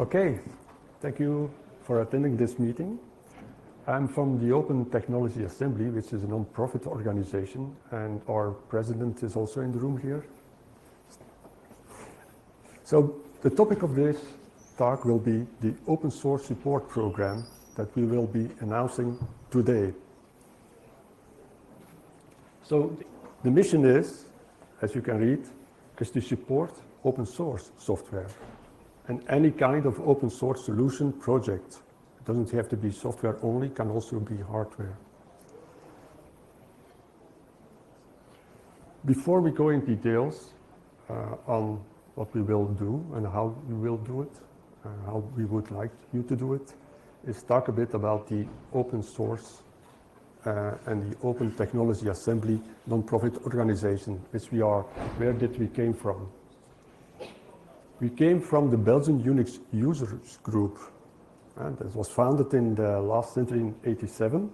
Okay, thank you for attending this meeting. I'm from the Open Technology Assembly, which is a non-profit organization, and our president is also in the room here. So the topic of this talk will be the open source support program that we will be announcing today. So the mission is, as you can read, is to support open source software and any kind of open source solution project. It doesn't have to be software only, it can also be hardware. Before we go in details on what we will do and how we will do it, how we would like you to do it, is talk a bit about the open source and the Open Technology Assembly non-profit organization, which we are. Where did we came from? We came from the Belgian Unix users group, and it was founded in the last century in '87,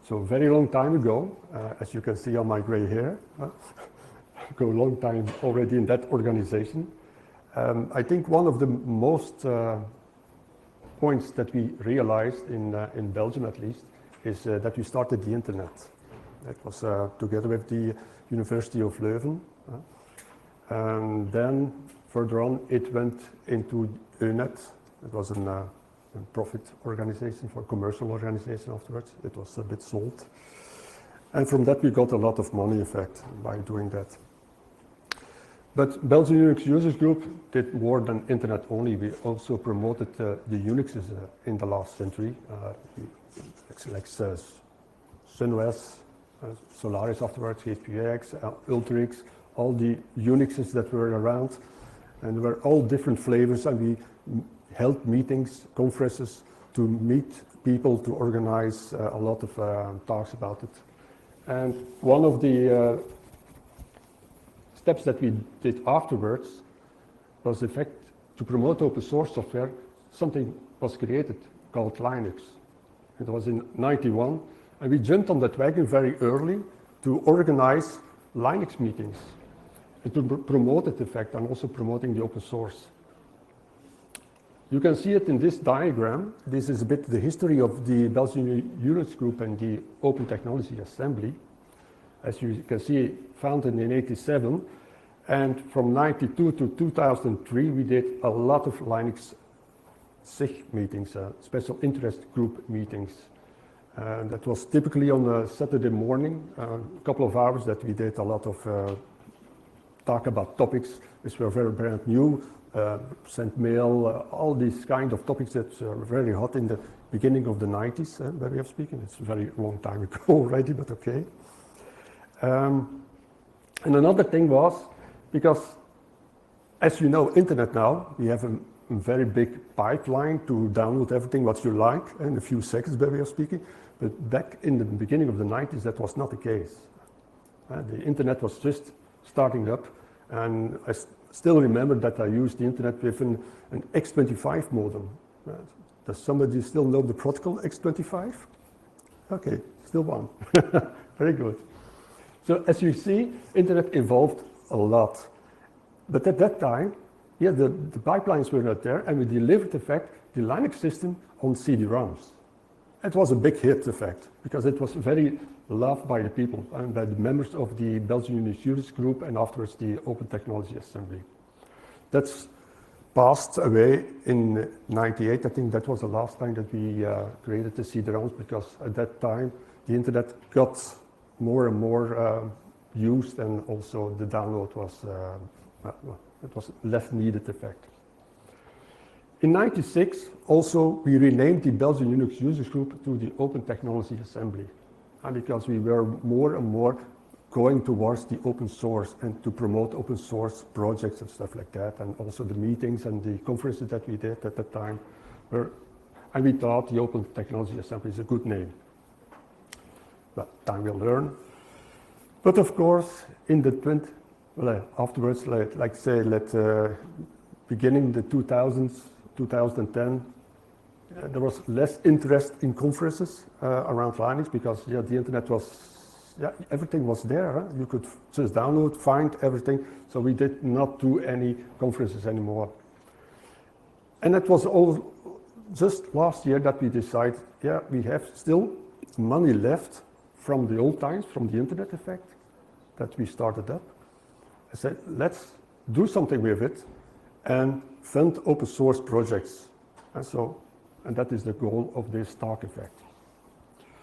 so a very long time ago. As you can see on my gray hair, go a long time already in that organization. I think one of the most points that we realized in Belgium, at least, is that we started the internet. That was together with the University of Leuven, and then further on it went into EUNET. It was a profit organization for commercial organization afterwards. It was a bit sold, and from that we got a lot of money, in fact, by doing that. But Belgian Unix Users Group did more than internet only. We also promoted the Unixes in the last century, like SunOS, Solaris afterwards, HPX, Ultrix, all the Unixes that were around, and there were all different flavors, and we held meetings, conferences to meet people, to organize a lot of talks about it. And one of the steps that we did afterwards was, in fact, to promote open source software. Something was created called Linux. It was in '91, and we jumped on that wagon very early to organize Linux meetings and to promote it, in fact, and also promoting the open source. You can see it in this diagram. This is a bit the history of the Belgian Unix Group and the Open Technology Assembly. As you can see, founded in '87, and from '92 to 2003, we did a lot of Linux SIG meetings, special interest group meetings. That was typically on a Saturday morning, a couple of hours that we did a lot of talk about topics which were very brand new, sent mail, all these kind of topics that were very hot in the beginning of the '90s, where we are speaking. It's a very long time ago already, but okay. And another thing was, because as you know, internet now, we have a very big pipeline to download everything what you like in a few seconds where we are speaking. But back in the beginning of the '90s, that was not the case. The internet was just starting up, and I still remember that I used the internet with an X25 modem. Does somebody still know the protocol X25? Okay, still one. Very good. So as you see, internet evolved a lot. But at that time, yeah, the pipelines were not there, and we delivered, in fact, the Linux system on CD-ROMs. It was a big hit, in fact, because it was very loved by the people and by the members of the Belgian Unix Users Group, and afterwards the Open Technology Assembly. That's passed away in '98. I think that was the last time that we created the CD-ROMs, because at that time the internet got more and more used, and also the download was it was less needed, in fact. In '96, also we renamed the Belgian Unix Users Group to the Open Technology Assembly, and because we were more and more going towards the open source and to promote open source projects and stuff like that, and also the meetings and the conferences that we did at that time and we thought the Open Technology Assembly is a good name. But time will learn. But of course, in the afterwards, beginning the 2000s, 2010, there was less interest in conferences around Linux, because the internet was, everything was there. Huh? You could just download, find everything. So we did not do any conferences anymore. And it was all just last year that we decided, yeah, we have still money left from the old times, from the internet effect that we started up. I said, let's do something with it and fund open source projects. And that is the goal of this talk effect.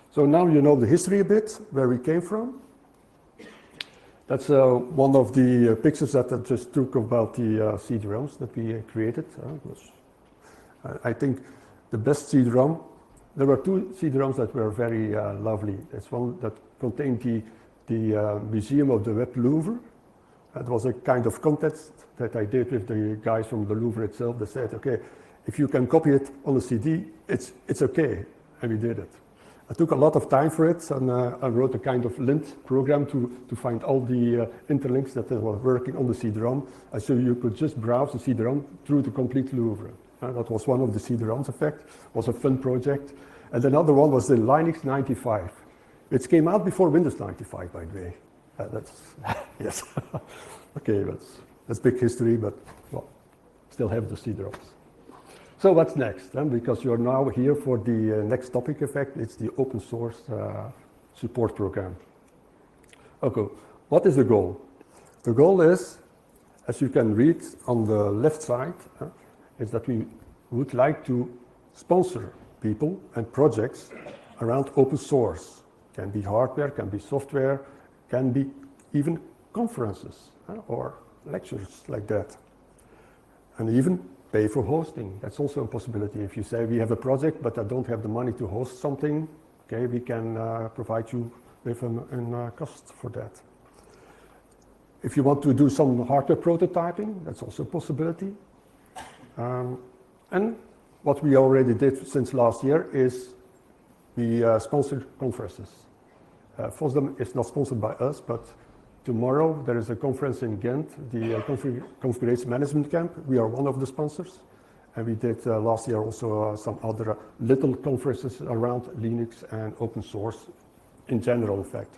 So now you know the history a bit, where we came from. That's one of the pictures that I just took about the CD-ROMs that we created. I think the best CD-ROM, there were two CD-ROMs that were very lovely. There's one that contained the Museum of the Web Louvre. It was a kind of contest that I did with the guys from the Louvre itself. They said, okay, if you can copy it on a CD, it's okay. And we did it. I took a lot of time for it, and I wrote a kind of lint program to find all the interlinks that were working on the CD-ROM. So you could just browse the CD-ROM through the complete Louvre. That was one of the CD-ROMs effect. It was a fun project. And another one was the Linux 95. It came out before Windows 95, by the way. That's, yes. Okay, that's big history, but well, still have the CD-ROMs. So what's next? Because you're now here for the next topic effect, it's the open source support program. Okay, what is the goal? The goal is, as you can read on the left side, is that we would like to sponsor people and projects around open source. Can be hardware, can be software, can be even conferences or lectures like that. And even pay for hosting. That's also a possibility. If you say we have a project, but I don't have the money to host something, okay, we can provide you with a cost for that. If you want to do some hardware prototyping, that's also a possibility. And what we already did since last year is we sponsored conferences. FOSDEM is not sponsored by us, but tomorrow there is a conference in Ghent, the Configuration Management Camp. We are one of the sponsors. And we did last year also some other little conferences around Linux and open source in general, in fact.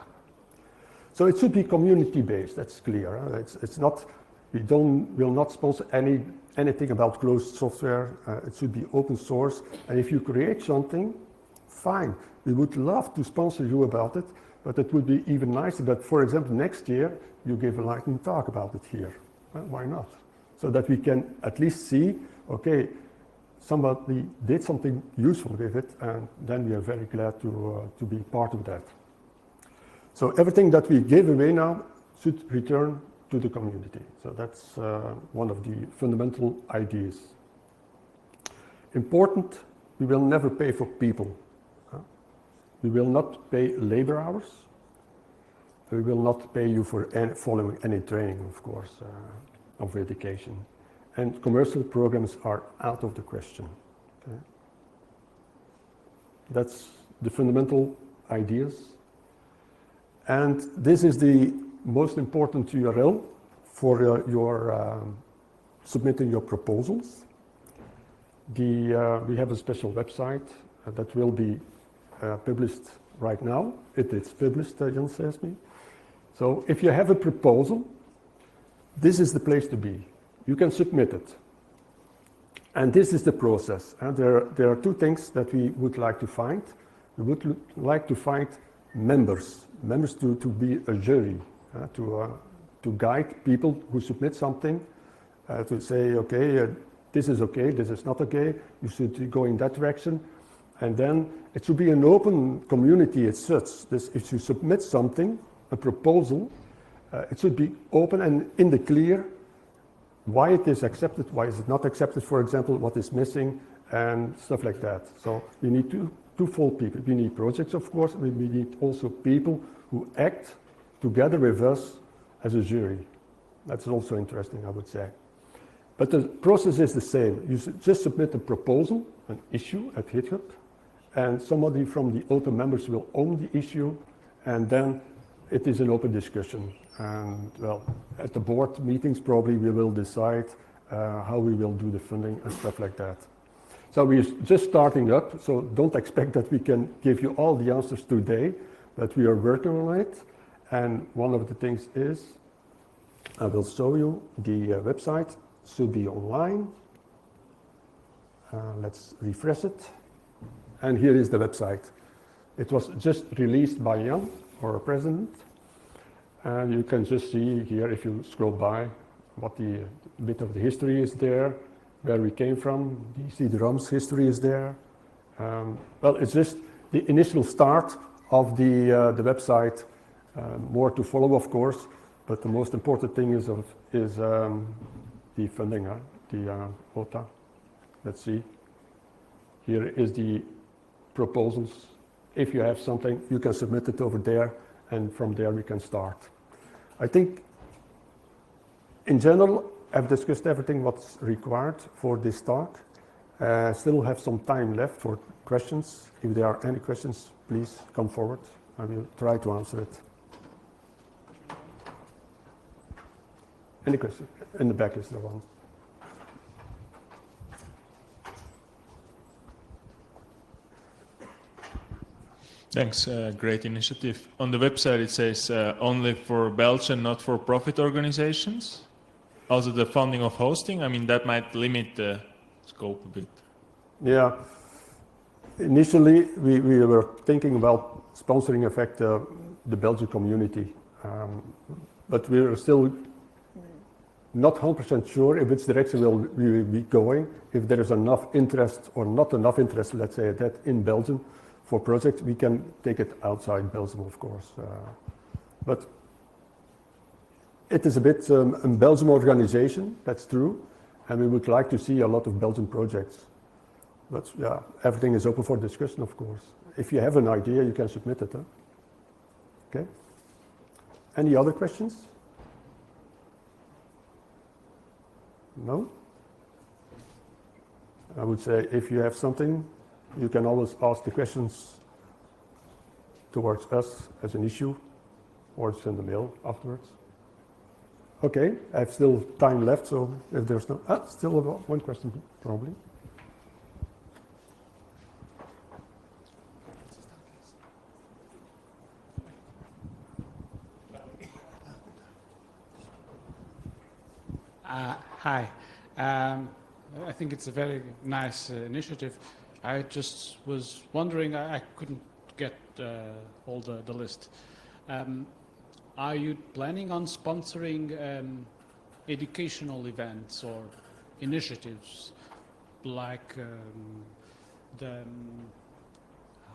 So it should be community-based, that's clear. It's not, will not sponsor anything about closed software. It should be open source. And if you create something, fine. We would love to sponsor you about it, but it would be even nicer that, for example, next year, you give a lightning talk about it here. Why not? So that we can at least see, okay, somebody did something useful with it, and then we are very glad to be part of that. So everything that we give away now should return to the community. So that's one of the fundamental ideas. Important, we will never pay for people. We will not pay labor hours. We will not pay you for following any training, of course, of education. And commercial programs are out of the question. Okay? That's the fundamental ideas. And this is the most important URL for your submitting your proposals. We have a special website that will be published right now. It's published, Jan says me. So if you have a proposal, this is the place to be. You can submit it. And this is the process. And there are two things that we would like to find. We would like to find members to be a jury, to guide people who submit something, to say, okay, this is not okay, you should go in that direction. And then it should be an open community as such. If you submit something, a proposal, it should be open and in the clear why it is accepted, why is it not accepted, for example, what is missing, and stuff like that. So we need twofold people. We need projects, of course, but we need also people who act together with us as a jury. That's also interesting, I would say. But the process is the same. You just submit a proposal, an issue at GitHub, and somebody from the OTA members will own the issue, and then it is an open discussion. And well, at the board meetings, probably we will decide how we will do the funding and stuff like that. So we're just starting up, so don't expect that we can give you all the answers today, but we are working on it. And one of the things is, I will show you the website should be online. Let's refresh it. And here is the website. It was just released by Jan, our president. And you can just see here, if you scroll by, what the bit of the history is there, where we came from. You see the ROM's history is there. Well, it's just the initial start of the website. More to follow, of course, but the most important thing is the funding, the OTA. Let's see. Here is the proposals. If you have something, you can submit it over there, and from there we can start. I think, in general, I've discussed everything what's required for this talk. Still have some time left for questions. If there are any questions, please come forward. I will try to answer it. Any question? In the back is the one. Thanks, great initiative. On the website it says only for Belgian not-for-profit organizations. Also the funding of hosting, I mean that might limit the scope a bit. Yeah, initially we were thinking about sponsoring in fact the Belgian community, but we are still not 100% sure in which direction we will be going, if there is enough interest or not enough interest, let's say that, in Belgium for projects. We can take it outside Belgium, of course. But it is a bit a Belgian organization, that's true, and we would like to see a lot of Belgian projects. But yeah, everything is open for discussion, of course. If you have an idea, you can submit it. Huh? Okay. Any other questions? No? I would say if you have something, you can always ask the questions towards us as an issue, or send a mail afterwards. Okay, I have still time left, so if there's no... still one question, probably. Hi. I think it's a very nice initiative. I just was wondering, I couldn't get all the list. Are you planning on sponsoring educational events or initiatives like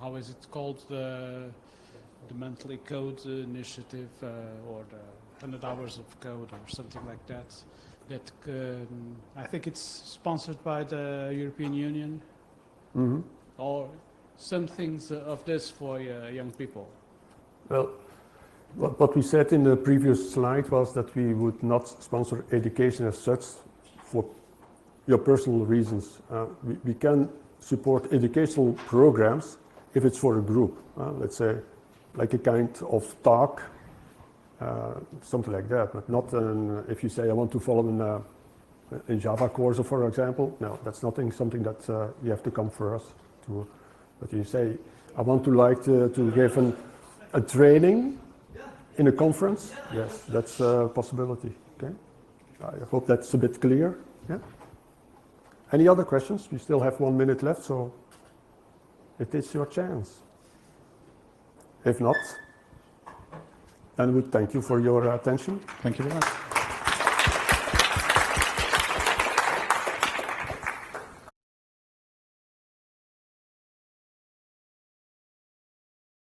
how is it called, the monthly code initiative or the 100 hours of code or something like that? That I think it's sponsored by the European Union, or some things of this for young people. Well, what we said in the previous slide was that we would not sponsor education as such for your personal reasons. We can support educational programs if it's for a group, let's say, like a kind of talk. Something like that, but not if you say I want to follow in Java course, for example. No, that's not something that you have to come for us to. But you say I want to give a training in a conference. Yes, that's a possibility. Okay, I hope that's a bit clear. Yeah. Any other questions? We still have 1 minute left, so it is your chance. If not, and we thank you for your attention. Thank you very much.